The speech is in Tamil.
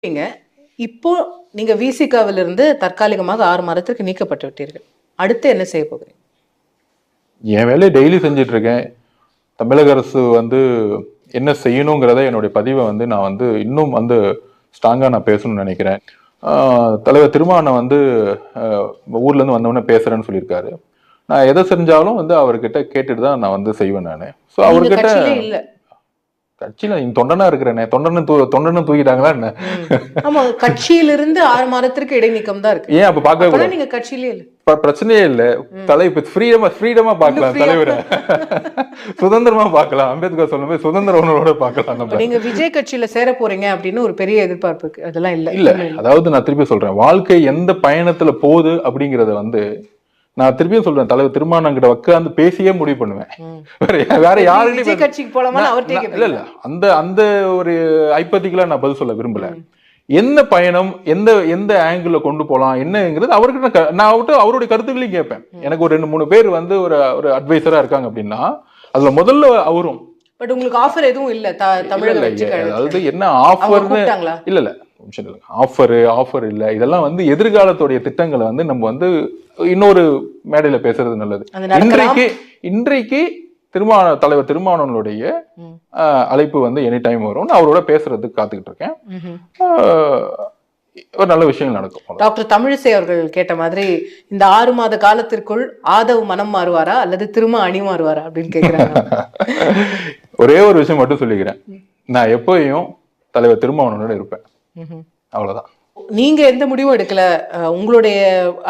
நீங்க இப்போ நீங்க விசிகாவிலிருந்து தற்காலிகமாக 6 மாதத்திற்கு நீக்கப்பட்டு விட்டீர்கள். அடுத்து என்ன செய்ய போகிறீங்க? என் வேலையை டெய்லி செஞ்சுட்டு இருக்கேன். தமிழக அரசு என்ன செய்யணுங்கிறத என்னுடைய பதிவை நான் இன்னும் ஸ்ட்ராங்கா நான் பேசணும்னு நினைக்கிறேன். தலைவர் திருமாவளவன் ஊர்ல இருந்து வந்தவொடனே பேசுறேன்னு சொல்லியிருக்காரு. நான் எதை செஞ்சாலும் அவர்கிட்ட கேட்டுட்டு தான் நான் செய்வேன் நானு. ஸோ அவர்கிட்ட கட்சியில தொண்டனா இருக்கிறேனே, தொண்டனும் தூக்கிட்டாங்களா என்ன? ஆமா, கட்சியிலிருந்து 6 மாதத்திற்கு இடைநீக்கம் தான் இருக்கு. ஏன் அப்ப பார்க்க நீங்க கட்சியிலே இல்ல, பிரச்சனையே இல்ல. தலைவர் ஃப்ரீடமா பார்க்கலாம், தலைவரை சுதந்திரமா பார்க்கலாம். அம்பேத்கர் சொல்லும்போது சுதந்திர உணர்வோட பார்க்கலாம். நம்ம நீங்க விஜய் கட்சியில சேர போறீங்க அப்படின்னு ஒரு பெரிய எதிர்பார்ப்பு இருக்கு. அதெல்லாம் இல்ல. அதாவது நான் திருப்பி சொல்றேன், வாழ்க்கை எந்த பயணத்துல போகுது அப்படிங்கறத நான் திருப்பியும் சொல்றேன், தலைவர் திருமாவளவன் கிட்ட உட்கார்ந்து பேசியே முடிவு பண்ணுவேன். வேற யாருக்கும் கட்சிக்கு போலாமா இல்ல அந்த ஒரு ஐப்பத்திக்கெல்லாம் நான் பதில் சொல்ல விரும்பல. எந்த பயணம் எந்த ஆங்கிள் கொண்டு போலாம் என்னங்கிறது அவர்கிட்ட நான் அவருடைய கருத்துக்களையும் கேட்பேன். எனக்கு ஒரு 2-3 பேர் ஒரு அட்வைசரா இருக்காங்க அப்படின்னா அதுல முதல்ல அவரும். பட் உங்களுக்கு ஆஃபர் எதுவும் இல்ல தமிழக வெற்றிக்கு? அதாவது என்ன ஆஃபர்னு இல்ல ஆஃபர் இல்ல. இதெல்லாம் எதிர்காலத்துடைய திட்டங்களை நம்ம இன்னொரு மேடையில பேசுறது நல்லது. இன்றைக்கு தலைவர் திருமாவளவனுடைய அழைப்பு எனி டைம் வரும். அவரோட பேசுறதுக்கு காத்துக்கிட்டு இருக்கேன். ஒரு நல்ல விஷயங்கள் நடக்கும். டாக்டர் தமிழிசை அவர்கள் கேட்ட மாதிரி இந்த 6 மாத காலத்திற்குள் ஆதவ் மனம் மாறுவாரா அல்லது திரும்ப அணி மாறுவாரா அப்படின்னு கேக்குறாங்க. ஒரே ஒரு விஷயம் மட்டும் சொல்லிக்கிறேன், நான் எப்பயும் தலைவர் திருமாவளவனோட இருப்பேன். அவ்வளவுதான். நீங்க எந்த முடிவும் எடுக்கல, உங்களுடைய